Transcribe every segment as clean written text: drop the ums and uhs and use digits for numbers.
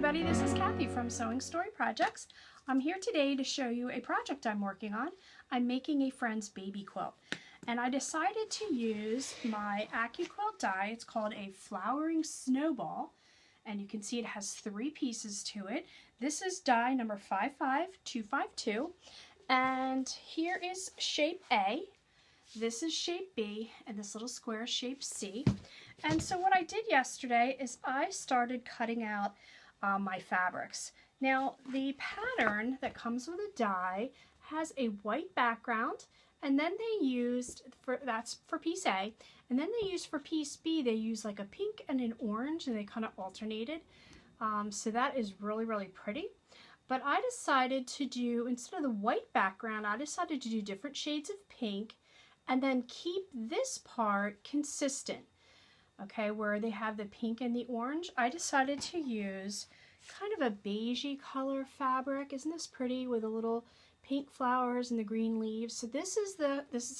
everybody, this is Kathy from Sewing Story Projects. I'm here today to show you a project I'm working on. I'm making a friend's baby quilt, and I decided to use my Accuquilt die. It's called a flowering snowball, and you can see it has 3 pieces to it. This is die number 55252, and here is shape A. This is shape B, and this little square is shape C. And so what I did yesterday is I started cutting out my fabrics. Now the pattern that comes with a die has a white background, and then they used, that's for piece A, and then they used for piece B, they used like a pink and an orange, and they kind of alternated. So that is really, really pretty. But I decided to do, instead of the white background, I decided to do different shades of pink and then keep this part consistent. Okay, where they have the pink and the orange, I decided to use kind of a beigey color fabric. Isn't this pretty, with the little pink flowers and the green leaves? So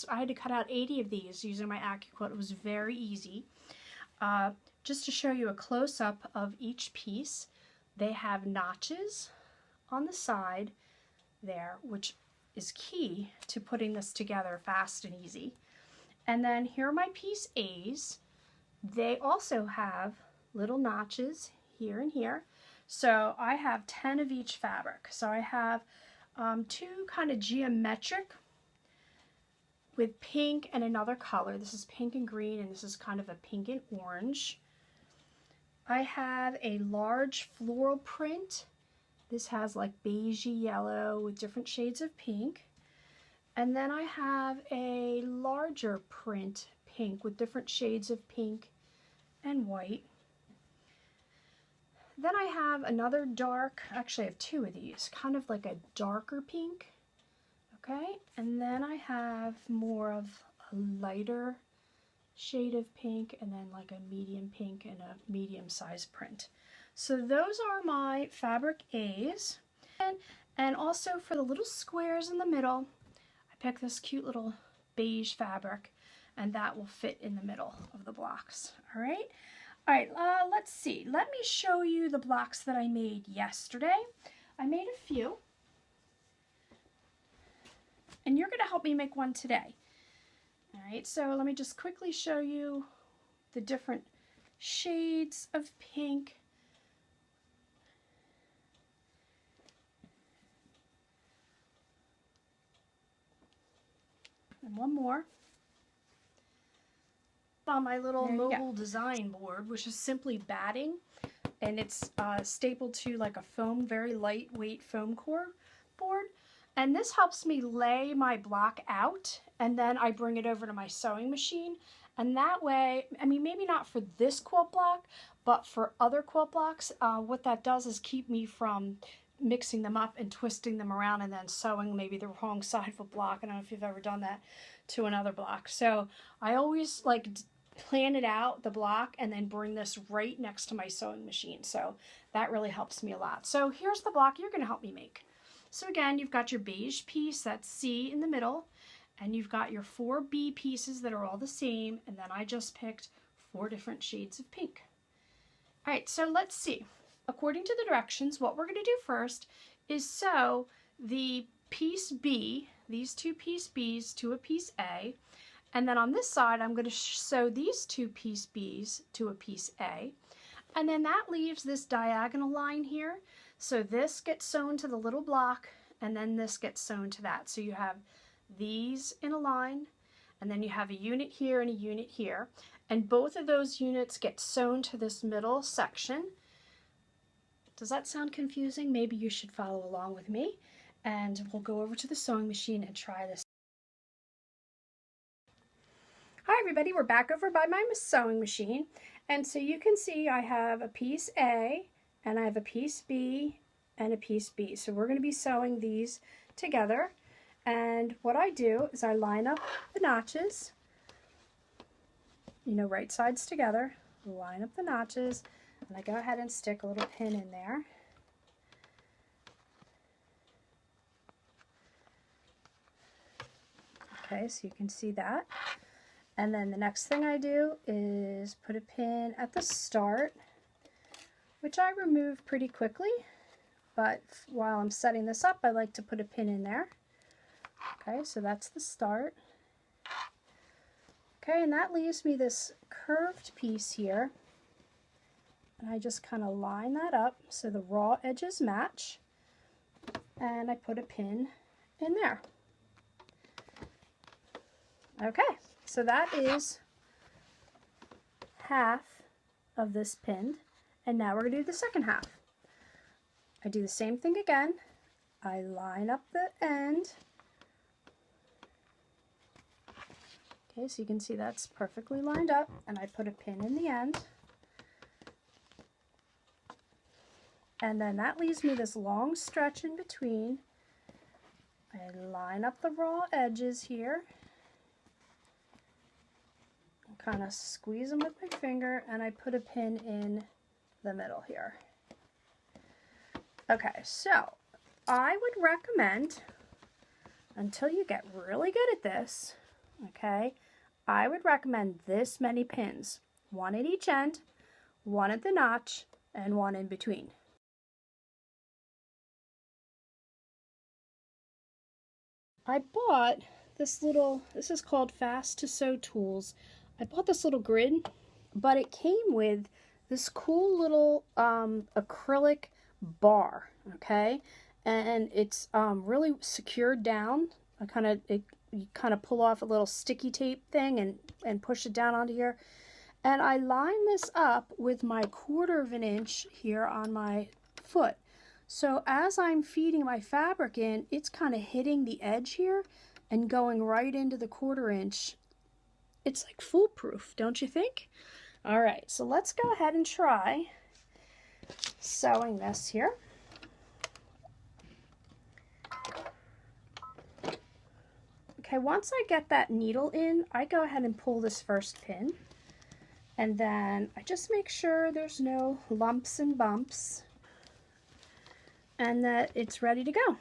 I had to cut out 80 of these using my Accuquilt. It was very easy. Just to show you a close-up of each piece, they have notches on the side there, which is key to putting this together fast and easy. And then here are my piece A's. They also have little notches here and here. So I have 10 of each fabric. So I have 2 kind of geometric with pink and another color. This is pink and green, and this is kind of a pink and orange. I have a large floral print. This has like beigey yellow with different shades of pink. And then I have a larger print pink with different shades of pink and white. Then I have another dark, actually I have 2 of these, kind of like a darker pink. Okay, and then I have more of a lighter shade of pink, and then like a medium pink and a medium size print. So those are my fabric A's. And also for the little squares in the middle, I picked this cute little beige fabric, and that will fit in the middle of the blocks. All right, let's see. Let me show you the blocks that I made yesterday. I made a few, and you're going to help me make one today. All right, so let me just quickly show you the different shades of pink. And one more. On my little mobile design board, which is simply batting, and it's stapled to like a foam, very lightweight foam core board. And this helps me lay my block out, and then I bring it over to my sewing machine. And that way, I mean, maybe not for this quilt block, but for other quilt blocks, what that does is keep me from mixing them up and twisting them around and then sewing maybe the wrong side of a block. I don't know if you've ever done that to another block. So I always like plan it out, the block, and then bring this right next to my sewing machine. So that really helps me a lot. So here's the block you're going to help me make. So again, you've got your beige piece, that's C in the middle, and you've got your 4 B pieces that are all the same, and then I just picked 4 different shades of pink. All right, so let's see. According to the directions, what we're going to do first is sew the piece B, these 2 piece Bs to a piece A, and then on this side I'm going to sew these 2 piece Bs to a piece A, and then that leaves this diagonal line here. So this gets sewn to the little block, and then this gets sewn to that. So you have these in a line, and then you have a unit here and a unit here, and both of those units get sewn to this middle section. Does that sound confusing? Maybe you should follow along with me, and we'll go over to the sewing machine and try this. Hi everybody, we're back over by my sewing machine, and so you can see I have a piece A, and I have a piece B, and a piece B. So we're going to be sewing these together, and what I do is I line up the notches, you know, right sides together, line up the notches, and I go ahead and stick a little pin in there. Okay, so you can see that. And then the next thing I do is put a pin at the start which I remove pretty quickly, but while I'm setting this up, I like to put a pin in there. Okay, so that's the start. Okay, and that leaves me this curved piece here. And I just kind of line that up so the raw edges match. And I put a pin in there. Okay, so that is half of this pinned. And now we're going to do the second half. I do the same thing again. I line up the end. Okay, so you can see that's perfectly lined up, and I put a pin in the end. And then that leaves me this long stretch in between. I line up the raw edges here. Kind of squeeze them with my finger, and I put a pin in the middle here. Okay, so I would recommend, until you get really good at this, okay, I would recommend this many pins. One at each end, one at the notch, and one in between. I bought this is called Fast to Sew Tools. I bought this little grid, but it came with this cool little acrylic bar, okay? And it's really secured down. You kind of pull off a little sticky tape thing and push it down onto here. And I line this up with my 1/4 of an inch here on my foot. So as I'm feeding my fabric in, it's kind of hitting the edge here and going right into the 1/4 inch. It's like foolproof, don't you think? All right, so let's go ahead and try sewing this here. Okay, once I get that needle in, I go ahead and pull this first pin. And then I just make sure there's no lumps and bumps and that it's ready to go.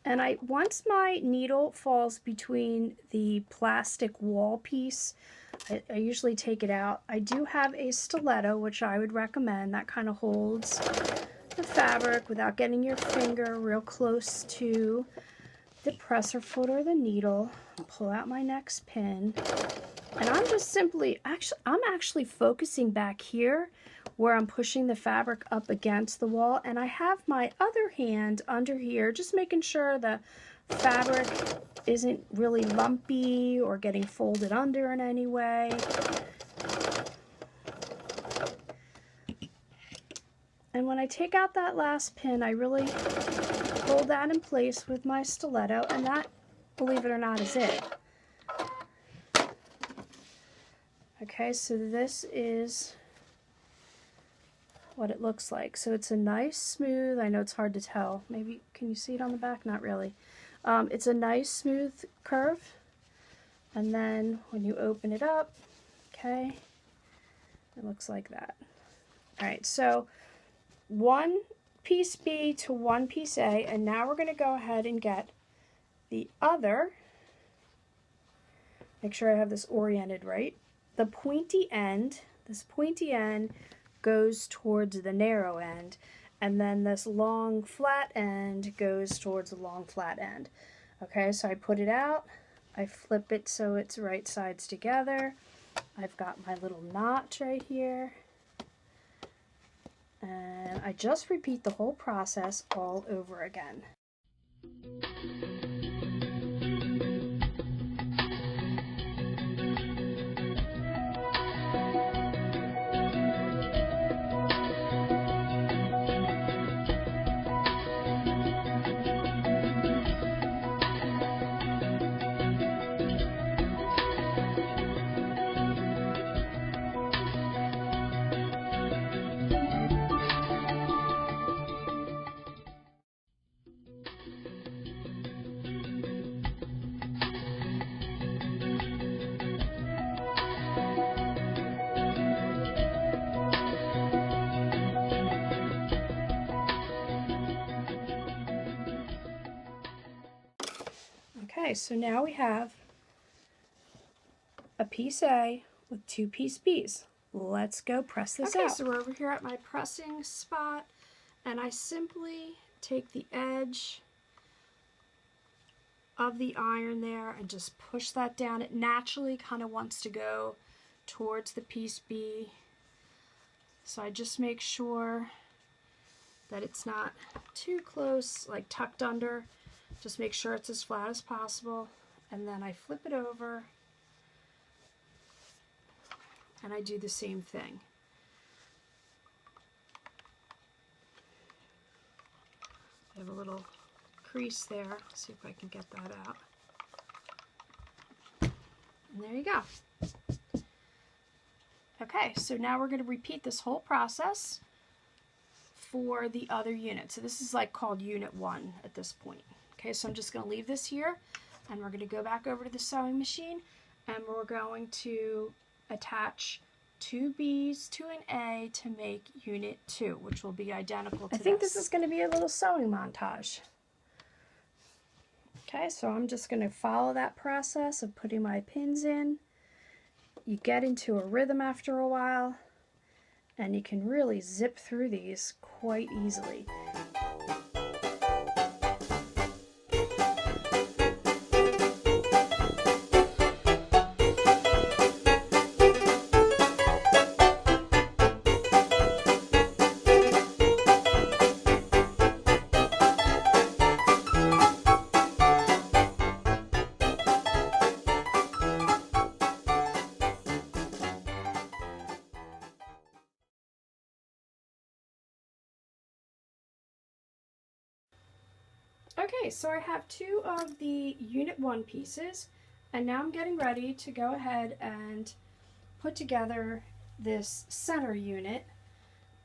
And once my needle falls between the plastic wall piece, I usually take it out. I do have a stiletto, which I would recommend. That kind of holds the fabric without getting your finger real close to the presser foot or the needle. I'll pull out my next pin. And I'm just simply, I'm actually focusing back here where I'm pushing the fabric up against the wall, and I have my other hand under here just making sure the fabric isn't really lumpy or getting folded under in any way. And when I take out that last pin, I really hold that in place with my stiletto, and that, believe it or not, is it. Okay, so this is what it looks like. So it's a nice smooth, I know it's hard to tell, maybe can you see it on the back? Not really. It's a nice smooth curve, and then when you open it up, okay, it looks like that. All right, so one piece B to one piece A, and now we're going to go ahead and get the other, make sure I have this oriented right. The pointy end, this pointy end goes towards the narrow end, and then this long flat end goes towards the long flat end. Okay, so I put it out, I flip it so it's right sides together. I've got my little notch right here, and I just repeat the whole process all over again. Okay, so now we have a piece A, with 2-piece bees. Let's go press this out. Okay, so we're over here at my pressing spot, and I simply take the edge of the iron there and just push that down. It naturally kind of wants to go towards the piece bee, so I just make sure that it's not too close, like tucked under. Just make sure it's as flat as possible, and then I flip it over and I do the same thing. I have a little crease there. See if I can get that out. And there you go. Okay, so now we're going to repeat this whole process for the other unit. So this is like called unit 1 at this point. Okay, so I'm just going to leave this here, and we're going to go back over to the sewing machine, and we're going to attach 2 B's to an A to make unit 2, which will be identical to this. I think this is going to be a little sewing montage. Okay, so I'm just going to follow that process of putting my pins in. You get into a rhythm after a while, and you can really zip through these quite easily. Okay, so I have 2 of the unit 1 pieces, and now I'm getting ready to go ahead and put together this center unit,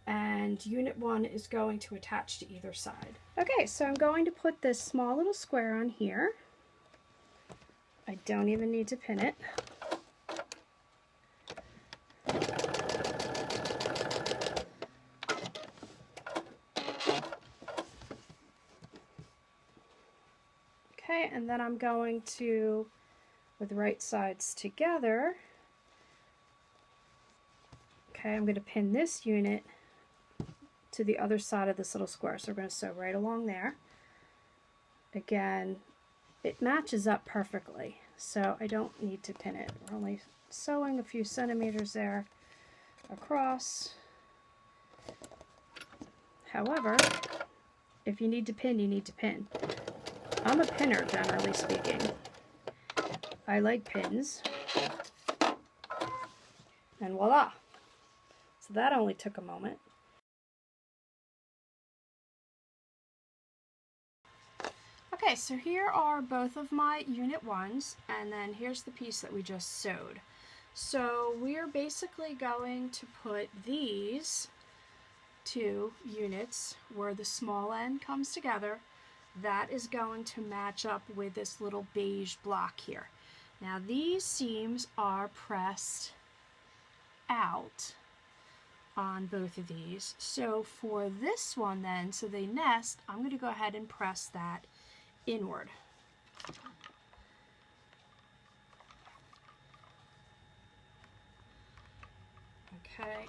and unit 1 is going to attach to either side. Okay, so I'm going to put this small little square on here. I don't even need to pin it. Okay, and then I'm going to, with right sides together, okay, I'm going to pin this unit to the other side of this little square. So we're going to sew right along there. Again, it matches up perfectly, so I don't need to pin it. We're only sewing a few centimeters there across. However, if you need to pin, you need to pin. I'm a pinner, generally speaking. I like pins. And voila! So that only took a moment. Okay, so here are both of my unit 1s, and then here's the piece that we just sewed. So we're basically going to put these 2 units where the small end comes together. That is going to match up with this little beige block here. Now these seams are pressed out on both of these. So for this one then, so they nest, I'm going to go ahead and press that inward. Okay.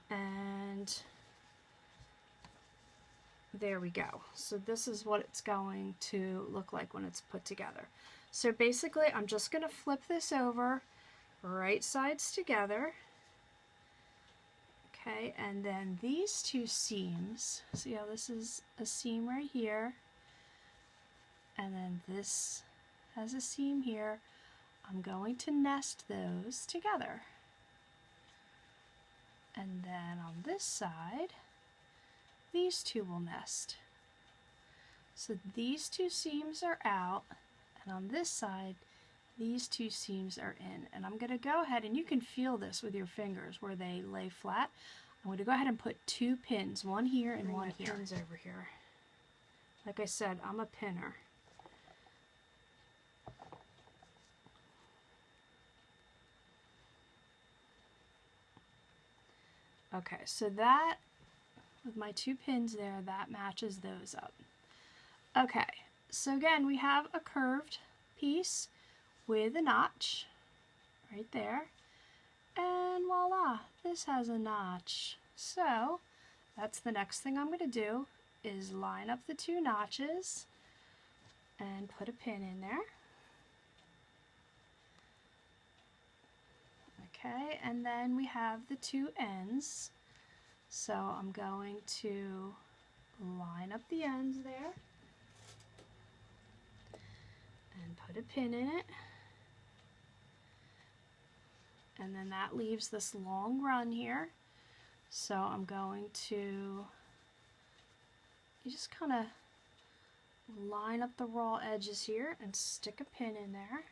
And there we go. So this is what it's going to look like when it's put together. So basically I'm just going to flip this over, right sides together. Okay, and then these 2 seams, see how this is a seam right here, and then this has a seam here. I'm going to nest those together. And then on this side, these 2 will nest. So these 2 seams are out, and on this side, these 2 seams are in. And I'm going to go ahead, and you can feel this with your fingers where they lay flat. I'm going to go ahead and put 2 pins, one here and one here. Pins over here. Like I said, I'm a pinner. Okay, so that, with my 2 pins there, that matches those up. Okay, so again, we have a curved piece with a notch. right there. And voila, this has a notch. So that's the next thing I'm going to do, is line up the 2 notches and put a pin in there. Okay, and then we have the 2 ends. So I'm going to line up the ends there and put a pin in it. And then that leaves this long run here. So I'm going to just kind of line up the raw edges here and stick a pin in there.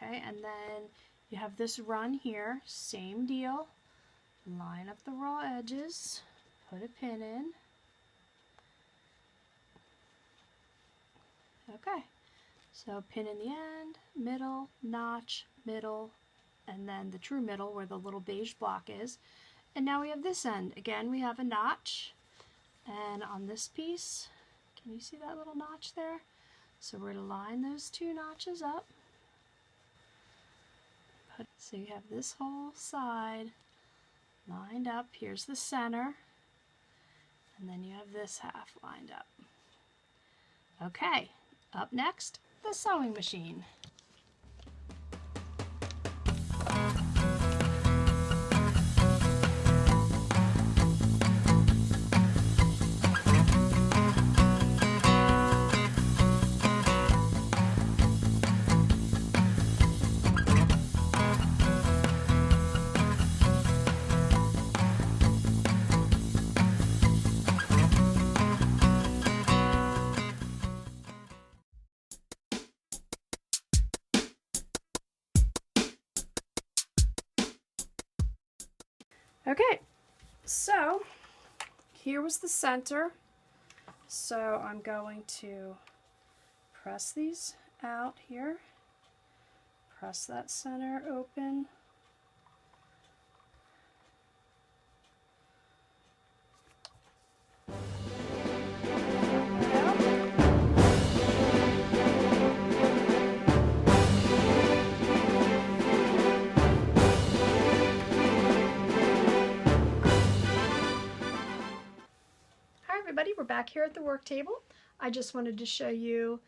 Okay, and then you have this run here, same deal. Line up the raw edges, put a pin in. Okay, so pin in the end, middle, notch, middle, and then the true middle where the little beige block is. And now we have this end. Again, we have a notch, and on this piece, can you see that little notch there? So we're going to line those 2 notches up. So you have this whole side lined up. Here's the center, and then you have this half lined up. Okay, up next, the sewing machine. Okay, so here was the center. So I'm going to press these out here, press that center open. Everybody, we're back here at the work table. I just wanted to show you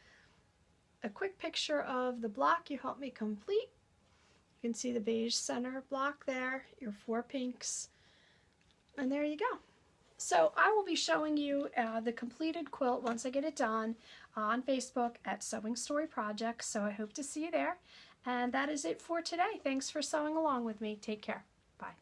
a quick picture of the block you helped me complete. You can see the beige center block there, your 4 pinks, and there you go. So I will be showing you the completed quilt once I get it done on Facebook at Sewing Story Projects, so I hope to see you there. And that is it for today. Thanks for sewing along with me. Take care. Bye.